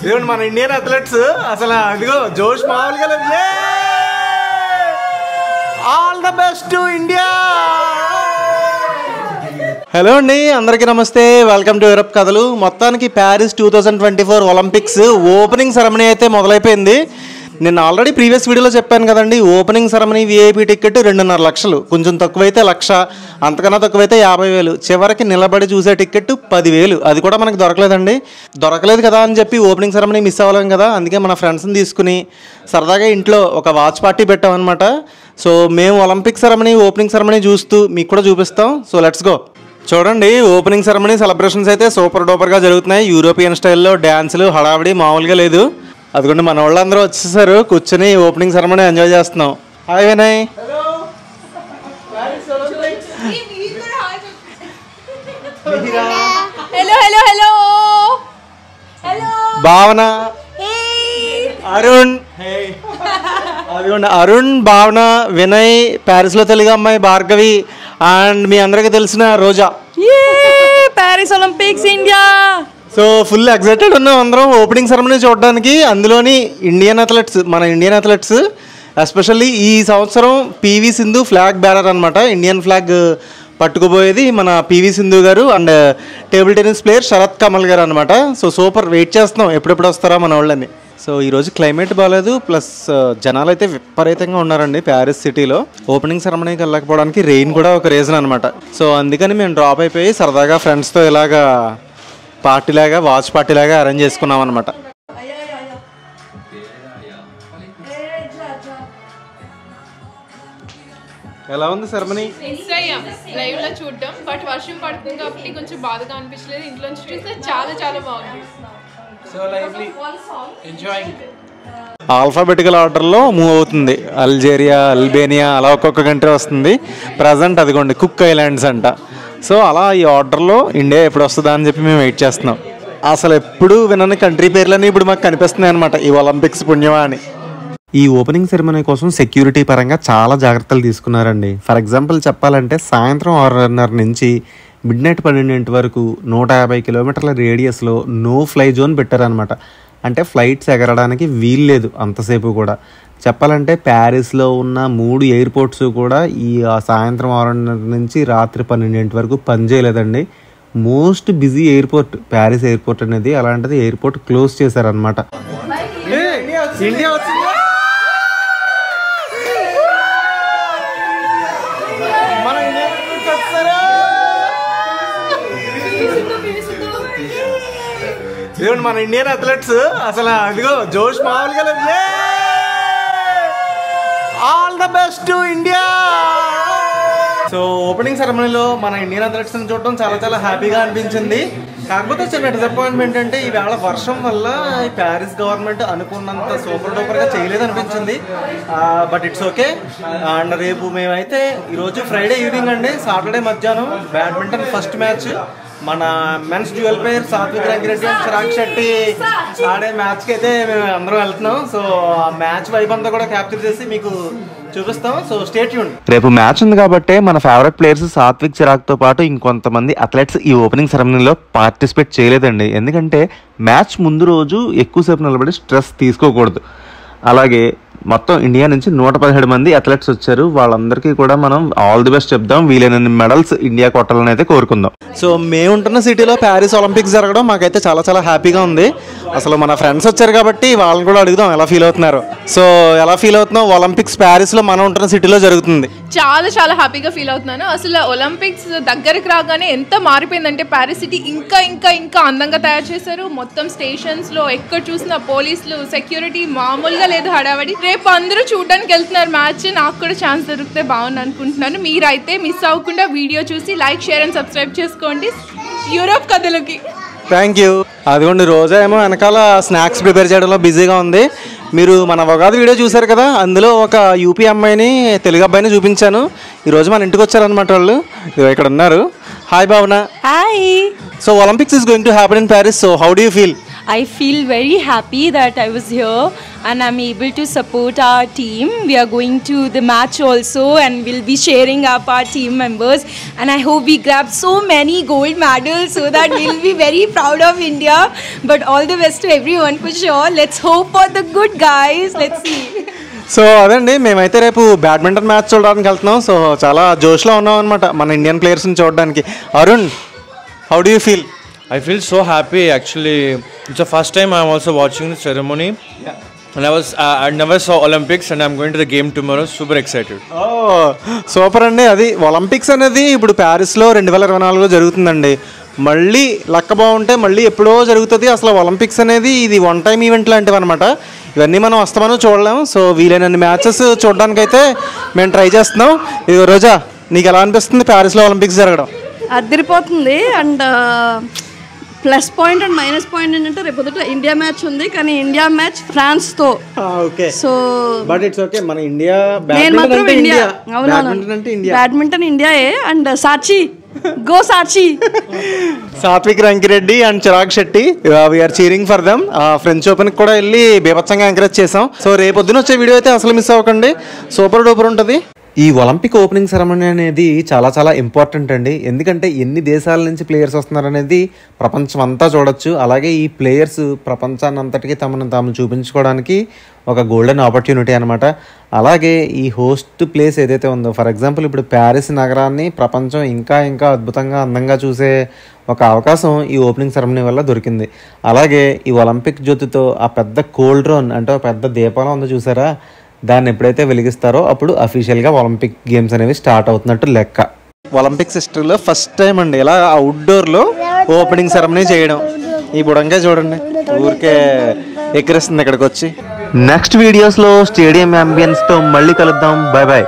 ఇదిగోండి మన Indian athletes అసలు అదిగో జోష్ మామూలుగా లేదు. All the best to India. Hello అండి, అందరికీ నమస్తే. వెల్కమ్ టు యూరప్ కథలు. మొత్తానికి ప్యారిస్ 2024 ఒలింపిక్స్ ఓపెనింగ్ సెరమనీ అయితే మొదలైపోయింది. నేను ఆల్రెడీ ప్రీవియస్ వీడియోలో చెప్పాను కదండి, ఓపెనింగ్ సెరమనీ విఐపి టికెట్ 2.5 లక్షలు, కొంచెం తక్కువైతే 1,00,000, అంతకన్నా తక్కువైతే 50,000, చివరికి నిలబడి చూసే టికెట్ 10,000. అది కూడా మనకి దొరకలేదండి. దొరకలేదు కదా అని చెప్పి ఓపెనింగ్ సెరమనీ మిస్ అవ్వలేం కదా, అందుకే మన ఫ్రెండ్స్ని తీసుకుని సరదాగా ఇంట్లో ఒక వాచ్ పార్టీ పెట్టామన్నమాట. సో మేము ఒలింపిక్ సెరమనీ ఓపెనింగ్ సెరమనీ చూస్తూ మీకు కూడా చూపిస్తాం. So let's go. చూడండి, ఓపెనింగ్ సెరమనీ సెలబ్రేషన్స్ అయితే సూపర్ డూపర్గా జరుగుతున్నాయి. యూరోపియన్ స్టైల్లో డ్యాన్సులు హడావిడి మామూలుగా లేదు. అదిగోండి మన వాళ్ళందరూ వచ్చేసారు, కూర్చొని ఓపెనింగ్ సెరమనీ ఎంజాయ్ చేస్తున్నాం. హాయ్ వినయ్. భావన, అరుణ్, అదిగోండి అరుణ్, భావన, వినయ్, ప్యారిస్లో తెలుగు అమ్మాయి భార్గవి, అండ్ మీ అందరికీ తెలిసిన Roja. Paris Olympics India. So full excited ఉన్నాం అందరం ఓపెనింగ్ సెరమనీ చూడడానికి. అందులోని ఇండియన్ అథ్లెట్స్, మన ఇండియన్ అథ్లెట్స్ ఎస్పెషల్లీ ఈ సంవత్సరం పివి సింధు ఫ్లాగ్ బ్యారర్ అనమాట. ఇండియన్ ఫ్లాగ్ పట్టుకుపోయేది మన PV Sindhu garu and table tennis player Sharath Kamal garu అనమాట. సో సూపర్, వెయిట్ చేస్తున్నాం ఎప్పుడెప్పుడు వస్తారా మన వాళ్ళని. సో ఈరోజు క్లైమేట్ బాగాలేదు, ప్లస్ జనాలు అయితే విపరీతంగా ఉన్నారండి ప్యారిస్ సిటీలో. ఓపెనింగ్ సెరమనీకి వెళ్ళకపోవడానికి రెయిన్ కూడా ఒక రీజన్ అనమాట. సో అందుకని మేము డ్రాప్ అయిపోయి సరదాగా ఫ్రెండ్స్తో ఇలాగా పార్టీలాగా, వాచ్ పార్టీలాగా అరేంజ్ చేసుకున్నాం అనమాట. ఎలా ఉంది సెరమనీ? లైవ్ లో చూడటం, బట్ వర్షం పడుతుంది కాబట్టి కొంచెం బాధగా అనిపించలేదు. ఇంట్లో నుంచి చూస్తే చాలా చాలా బాగుంది. So lively enjoying. ఆల్ఫాబెటికల్ ఆర్డర్లో మూవ్ అవుతుంది. అల్జేరియా, అల్బేనియా అలా ఒక్కొక్క కంట్రీ వస్తుంది. ప్రజెంట్ అదిగోండి కుక్ ఐలాండ్స్ అంట. సో అలా ఈ ఆర్డర్లో ఇండియా ఎప్పుడు వస్తుందా అని చెప్పి మేము వెయిట్ చేస్తున్నాం. అసలు ఎప్పుడు వినని కంట్రీ పేర్లని ఇప్పుడు మాకు కనిపిస్తున్నాయి అనమాట ఈ ఒలింపిక్స్ పుణ్యమా అని. ఈ ఓపెనింగ్ సెరమనీ కోసం సెక్యూరిటీ పరంగా చాలా జాగ్రత్తలు తీసుకున్నారండి. ఫర్ ఎగ్జాంపుల్ చెప్పాలంటే సాయంత్రం 6:30 నుంచి మిడ్ నైట్ 12 వరకు 150 కిలోమీటర్ల రేడియస్లో నో ఫ్లై జోన్ పెట్టారనమాట. అంటే ఫ్లైట్స్ ఎగరడానికి వీల్లేదు అంతసేపు కూడా. చెప్పాలంటే ప్యారిస్లో ఉన్న 3 ఎయిర్పోర్ట్స్ కూడా ఈ సాయంత్రం 6:30 నుంచి రాత్రి 12 వరకు పనిచేయలేదండి. Most busy airport Paris airport అనేది. అలాంటిది ఎయిర్పోర్ట్ క్లోజ్ చేశారనమాట. ఇండియా వచ్చింది. ఇదిగోండి మన ఇండియన్ అథ్లెట్స్ అసలు అదిగో జోష్ మామూలుగా లేదు. All the best to India. So opening సెరమనీలో మన ఇండియన్ అథ్లెట్స్ని చూడటం చాలా చాలా హ్యాపీగా అనిపించింది. కాకపోతే చిన్న డిసప్పాయింట్మెంట్ అంటే ఈవేళ వర్షం వల్ల ఈ ప్యారిస్ గవర్నమెంట్ అనుకున్నంత సూపర్ డూపర్గా చేయలేదు అనిపించింది. But it's okay. అండ్ రేపు మేమైతే ఈరోజు ఫ్రైడే ఈవినింగ్ అండి, సాటర్డే మధ్యాహ్నం బ్యాడ్మింటన్ ఫస్ట్ మ్యాచ్ మన men's dual player Satwik Rankireddy and Chirag Shetty ఆడే మ్యాచ్కి అయితే మేము అందరం వెళ్తున్నాం. సో ఆ మ్యాచ్ వైబ్ అంతా కూడా క్యాప్చర్ చేసి మీకు చూపిస్తాం. So stay tuned. రేపు మ్యాచ్ ఉంది కాబట్టి మన ఫేవరెట్ ప్లేయర్స్ సాత్విక్ చిరాగ్తో పాటు ఇంకొంతమంది అథ్లెట్స్ ఈ ఓపెనింగ్ సెరమనీలో పార్టిసిపేట్ చేయలేదండి. ఎందుకంటే మ్యాచ్ ముందు రోజు ఎక్కువసేపు నిలబడి స్ట్రెస్ తీసుకోకూడదు. అలాగే మొత్తం ఇండియా నుంచి 117 మంది అథ్లెట్స్ వచ్చారు. వాళ్ళందరికీ కూడా మనం ఆల్ ది బెస్ట్ చెప్దాం. వీలైనన్ని మెడల్స్ ఇండియా కొట్టాలని అయితే కోరుకుందాం. సో మేము ఉంటున్న సిటీలో ప్యారిస్ ఒలింపిక్స్ జరగడం మాకైతే చాలా చాలా హ్యాపీగా ఉంది. అసలు మన ఫ్రెండ్స్ వచ్చారు కాబట్టి వాళ్ళని కూడా అడుగుదాం ఎలా ఫీల్ అవుతున్నారు. సో ఎలా ఫీల్ అవుతున్నావు? ఒలింపిక్స్ ప్యారిస్లో మనం ఉంటున్న సిటీలో జరుగుతుంది. చాలా చాలా హ్యాపీగా ఫీల్ అవుతున్నాను. అసలు ఒలింపిక్స్ దగ్గరికి రాగానే ఎంత మారిపోయిందంటే ప్యారిస్ సిటీ ఇంకా ఇంకా ఇంకా అందంగా తయారు చేశారు. మొత్తం స్టేషన్స్లో ఎక్కడ చూసినా పోలీసులు, సెక్యూరిటీ మామూలుగా లేదు, హడావడి. రేపు అందరూ చూడడానికి వెళ్తున్నారు మ్యాచ్. నాకు కూడా ఛాన్స్ దొరికితే బాగుంది అనుకుంటున్నాను. మీరైతే మిస్ అవ్వకుండా వీడియో చూసి లైక్, షేర్ అండ్ సబ్స్క్రైబ్ చేసుకోండి యూరోప్ కథలకి. Thank you. అదిగోండి రోజా ఏమో వెనకాల స్నాక్స్ ప్రిపేర్ చేయడంలో బిజీగా ఉంది. మీరు మన ఉగాది వీడియో చూసారు కదా, అందులో ఒక యూపీ అమ్మాయిని, తెలుగు అబ్బాయిని చూపించాను. ఈరోజు మన ఇంటికి వచ్చారనమాట వాళ్ళు. ఇక్కడ ఉన్నారు. హాయ్ భావన. Hi. So Olympics is going to happen in Paris. So how do you feel? I feel very happy that I was here and I'm able to support our team. We are going to the match also and we'll be sharing up our team members, and I hope we grab so many gold medals so that we'll be very proud of India. But all the best to everyone for sure. Let's hope for the good guys. Let's see. So అదండి, మేమైతే రేపు badminton match చూడడానికి వెళ్తున్నాం. So చాలా జోష్లో ఉన్నాం అనమాట మన Indian ప్లేయర్స్ని చూడడానికి. Arun, how do you feel? I feel so happy actually. It's the first time I'm also watching the ceremony. And I never saw Olympics and I'm going to the game tomorrow. Super excited. Super అండి. అది Olympics అనేది ఇప్పుడు ప్యారిస్లో 2024లో జరుగుతుందండి. మళ్ళీ లక్క బాగుంటే మళ్ళీ ఎప్పుడో జరుగుతుంది. అసలు ఒలింపిక్స్ అనేది ఇది వన్ టైం ఈవెంట్ లాంటివి అనమాట. ఇవన్నీ మనం వస్తామని చూడలేము. సో వీలైనన్ని మ్యాచెస్ చూడడానికైతే మేము ట్రై చేస్తున్నాం. ఇది రోజా, నీకు ఎలా అనిపిస్తుంది ప్యారిస్లో ఒలింపిక్స్ జరగడం? అదిరిపోతుంది. And plus point and minus point ఏంటంటే రేపు పొద్దుట ఇండియా మ్యాచ్ ఉంది, కానీ ఇండియా మ్యాచ్ ఫ్రాన్స్ తో. Okay, so but it's okay. మన ఇండియా నేను మాత్రం ఇండియా. బ్యాడ్మింటన్ ఇండియాయే. And Sakshi, go Sakshi. Satwik Rankireddy and Chirag Shetty, we're cheering for them. French Open కూడా వెళ్ళి బీభత్సంగా ఎంకరేజ్ చేసాం. సో రేపొద్దున వచ్చే వీడియో అయితే అసలు మిస్ అవ్వకండి, సూపర్ డూపర్ ఉంటుంది. ఈ ఒలింపిక్ ఓపెనింగ్ సెరమనీ అనేది చాలా చాలా ఇంపార్టెంట్ అండి. ఎందుకంటే ఎన్ని దేశాల నుంచి ప్లేయర్స్ వస్తున్నారనేది ప్రపంచం అంతా చూడొచ్చు. అలాగే ఈ ప్లేయర్స్ ప్రపంచాన్ని అంతటికీ తమను తాము చూపించుకోవడానికి ఒక గోల్డెన్ ఆపర్చునిటీ అనమాట. అలాగే ఈ హోస్ట్ ప్లేస్ ఏదైతే ఉందో, ఫర్ ఎగ్జాంపుల్ ఇప్పుడు ప్యారిస్ నగరాన్ని ప్రపంచం ఇంకా ఇంకా అద్భుతంగా అందంగా చూసే ఒక అవకాశం ఈ ఓపెనింగ్ సెరమనీ వల్ల దొరికింది. అలాగే ఈ ఒలింపిక్ జ్యోతితో ఆ పెద్ద కోల్డ్ డ్రోన్ అంటే ఒక పెద్ద దీపాలం ఉందో చూసారా, దాన్ని ఎప్పుడైతే వెలిగిస్తారో అప్పుడు అఫీషియల్గా ఒలింపిక్ గేమ్స్ అనేవి స్టార్ట్ అవుతున్నట్టు లెక్క. ఒలింపిక్స్ హిస్టరీలో ఫస్ట్ టైం అండి ఇలా అవుట్డోర్లో ఓపెనింగ్ సెరమనీ చేయడం. ఈ బుడంగా చూడండి, ఊరికే ఎక్కిరిస్తుంది ఇక్కడికి వచ్చి. నెక్స్ట్ వీడియోస్లో స్టేడియం అంబియన్స్తో మళ్ళీ కలుద్దాం. Bye bye.